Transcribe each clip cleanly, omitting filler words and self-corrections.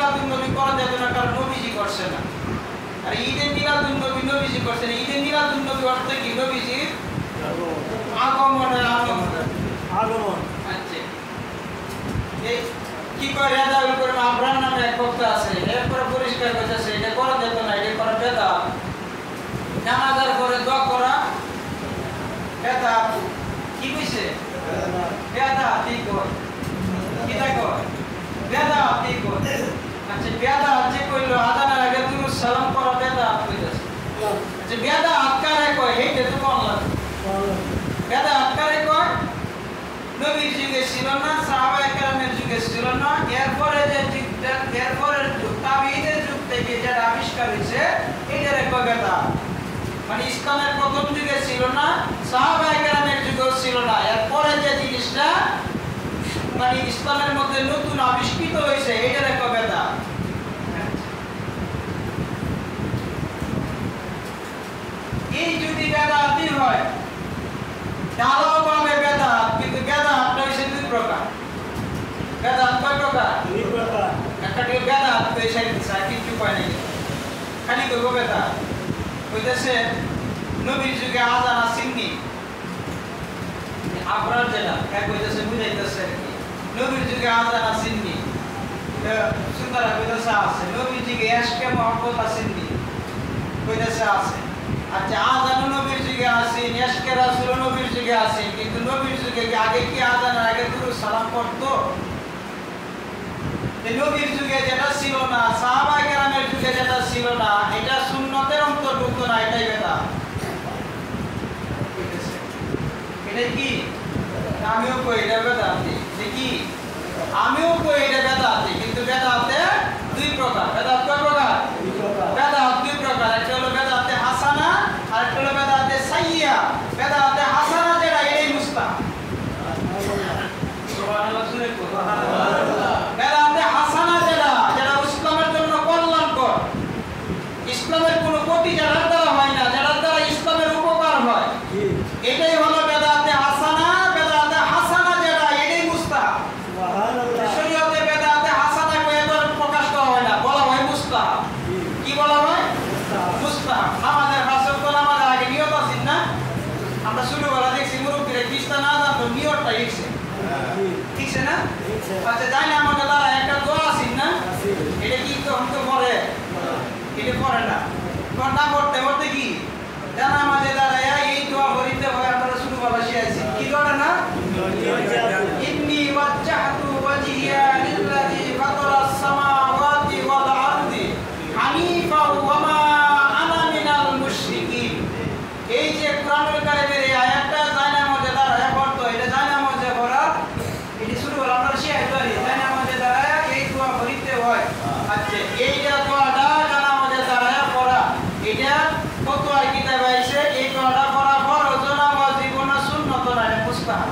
মিলাদুন নবী করা যেত না, কারণ নবীজি করছে না। আর ঈদে মিলাদুন নবী নবীজি করছে না। ঈদে মিলাদুন নবী অর্থ কি? নবীজির আগমনের আগমন। আচ্ছা, এই কি করে রেজাউল করিম আবরার নামে এক বক্তা আছে, এরপরে পরিষ্কার করতেছে এটা করা যেত না, এটা করা বেদাত। নামাজের পরে দোয়া করা বেদাত। কি কইছে? বেদাত। ঠিক কর, কি দেখো বেদাত। ঠিক কর। আচ্ছা, বেদাত যে কইলো আযানের আগে দুরূদ সালাম করা বেদাত কইতাছে। আচ্ছা, বেদাত কারে কয়? এইটা তো বললাম। বেদাত কারে কয়? নবীর যুগে ছিল না, সাহাবায়ে কেরামের যুগে ছিল না, এরপরে যে যুগটা, এরপরের যুগ তাবিঈদের যুগ থেকে যেটা আবিষ্কার হইছে এটারে কয় বেদাত। মানে ইসলামের প্রথম যুগে ছিল না, সাহাবায়ে কেরামের যুগেও ছিল না, এরপরে যে জিনিসটা মানে ইসলামের মধ্যে নতুন আবিষ্কৃত হয়েছে এটারে কয় বেদাত। এই যদি বেদাতই হয় ঢালাওভাবে বেদাত, কিন্তু বেদাতটা হইছে দুই প্রকার। বেদাত কয় প্রকার? দুই প্রকার। একটা কি বেদাত কইছে কিছু পায় নাই, খালি কইব বেদাত। কইতেছে নবীর যুগে আযান আসেননি, আবরার যেটা এক কইতেছে বুঝাইতেছে কি নবীর যুগে আযান আসেননি, সুন্দর কইতেছে আছে। নবীর যুগে ইশকে মহব্বত আসেননি, কইতেছে আছে। আচ্ছা, আযান নবীর যুগে আছে, ইশকে রাসূল নবীর যুগে আছে, কিন্তু নবীর যুগে আগে কি আযানের আগে দুরূদ সালাম পড়তো? এই নবীর যুগে যেটা ছিল না, সাহাবায়ে কেরামের যুগে যেটা ছিল না, এটা সুন্নতের অন্তর্ভুক্ত না, এটাই বেদাত। এটা কি? আমিও কই এটা বেদাত। কি? আমিও কই এটা বেদাত, কিন্তু বেদাতে দুই প্রকার। বেদাত কয় প্রকার? দুই প্রকার। বেদাত দুই প্রকার, একটা হলো বেদাতে হাসানা আর একটা হলো বেদাতে সাইয়্যা। বেদাতে হাসানা যেটা এটাই মুস্তাহাব। সুবহানাল্লাহ, সুবহানাল্লাহ। বেদাতে হাসানা যেটা ইসলামের জন্য কল্যাণকর, ইসলামের কোনো ক্ষতি যার দ্বারা হয় না, যার দ্বারা ইসলামের উপকার হয়, এটাই হলো বেদাতে হাসানা। বেদাতে হাসানা যেটা এটাই মুস্তাহাব। সুবহানাল্লাহ। শরীয়তে বেদাতে হাসানা কয়ে তো প্রকাশ করা হয় না, বলা হয় মুস্তাহাব। কি বলা হয়? মুস্তাহাব। আমাদের রাসূল তো আমাদের আগে নিয়ত আছে না, আমরা ছোটবেলা দেখছি মুরব্বিরা কিস্তা না জানতো নিয়তটা লিখছে, ঠিকছে না? আচ্ছা, জানি না আমাদের দ্বারা একটা দোয়া আছে না, এটা কি তো পড়ে? এটা পড়ে না। তোমার না পড়তে পড়তে কি জানা আমাদের দ্বারা এই দোয়া করিতে হয়, আমরা ছোটবেলা শিখেছি। কি দোয়া না? ইন্নী ওয়াজ্জাহতু ওয়াজহিয়া লিল্লাযী ফাতারাস সামাওয়াতি ওয়াল আরদি হানিফা ওয়া মা আনা মিনাল মুশরিকিন। এই যে কোরআনুল কারীমের এই আয়াতটা জানা আমাদের দ্বারা পড়তো, এটা জানা আমাদের পড়া, এটা ছোটবেলা আমরা শিখেছি, জানা আমাদের দ্বারা এই দোয়া করিতে হয়। আচ্ছা, এই যে দোয়াটা জানা আমাদের দ্বারা পড়া, এটা কত আর কিতাবে আইছে, এই দোয়াটা পড়া ফরজ না, ওয়াজিব না, সুন্নত না, এটা মুস্তাহাব।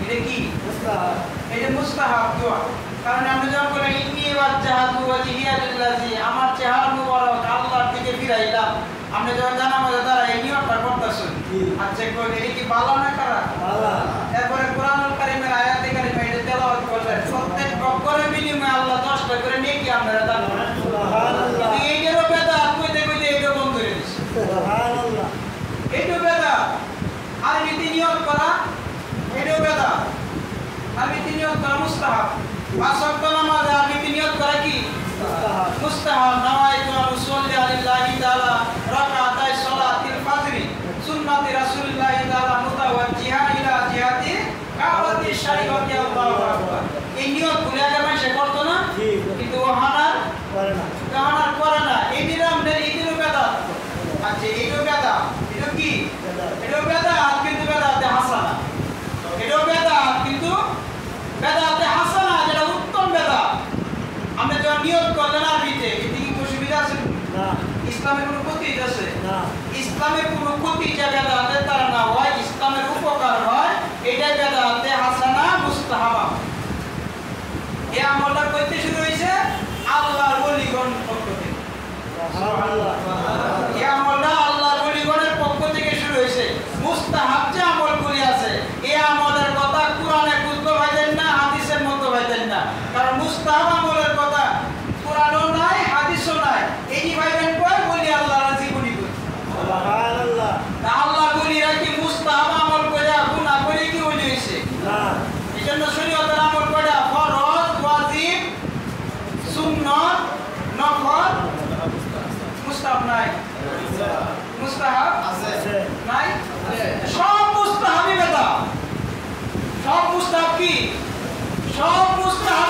এটা কি? মুস্তাহাব। এটা মুস্তাহাব দোয়া। কারণ আমরা যখন বলি ইন্নী ওয়াজ্জাহতু ওয়াজহিয়া লিল্লাযী, আমার চেহারা মুবারক আল্লাহর দিকে ফিরাইলাম, আমরা যখন জানা আমাদের দ্বারা এই নিয়মটা করতেছি। আচ্ছা, কোন এটা কি ভালো না খারাপ? ভালো। এরপরে কোরআনুল কারীমের আয়াতে কারিমা এটা তেলাওয়াত করবেন, প্রত্যেক অক্ষরের বিনিময়ে আল্লাহ 10টা করে নেকি আপনারা দান করেন। সুবহানাল্লাহ। এইটারও বেদাত কইতে কইতে এটা বন্ধ করে দিছে। সুবহানাল্লাহ। এটাও বেদাত। আরবিতে নিয়ত করা এটাও বেদাত। আরবিতে নিয়ত করা মুস্তাহাব। 5 ওয়াক্ত নামাজে আরবিতে নিয়ত করা কি? মুস্তাহাব। মুস্তাহাব। নাওয়াইতু আন উসাল্লি আলিল্লাহি তাআলা রাকাতাই সালাতিল ফাজরি সুন্নাতি রাসূলিল্লাহি তাআলা মুতাওয়াজ্জিহান ইলা জিহাতি কাবাতি শরীফতি আল্লাহু আকবার। এই নিয়ত ভুলে আগে মানুষ করতো না, কিন্তু ওহানার করে না, ওহানার করে না। এই নিয়মটা এইটিরও বেদাত। আচ্ছা, এইটাও বেদাত। এটা কি? এটাও বেদাত, কিন্তু বেদাতে হাসানা। এটাও বেদাত, কিন্তু বেদাতে হাসানা যেটা উত্তম বেদাত। আমরা যখন নিয়ত করলেন আরবিতে, এতে কি অসুবিধা আছে? না। ইসলামের কোনো ক্ষতি আছে? না। ইসলামের কোনো ক্ষতি যে বেদাতে তার না হয়, ইসলামের উপকার হয়, এটা বেদাতে হাসানা মুস্তাহাবা। এই আমলটা করতে শুরু হয়েছে আল্লাহর ওলিগণ পক্ষ থেকে। সুবহানাল্লাহ। এই আমলটা আল্লাহর ওলিগণের পক্ষ থেকে শুরু হয়েছে। মুস্তাহাব যে আমলগুলি আছে, এই আমলের কথা কোরআনে খুঁজতে পাইতেন না, হাদিসের মধ্যে পাইতেন না। কারণ মুস্তাহাব আমলের কথা সব বুঝতে হবে।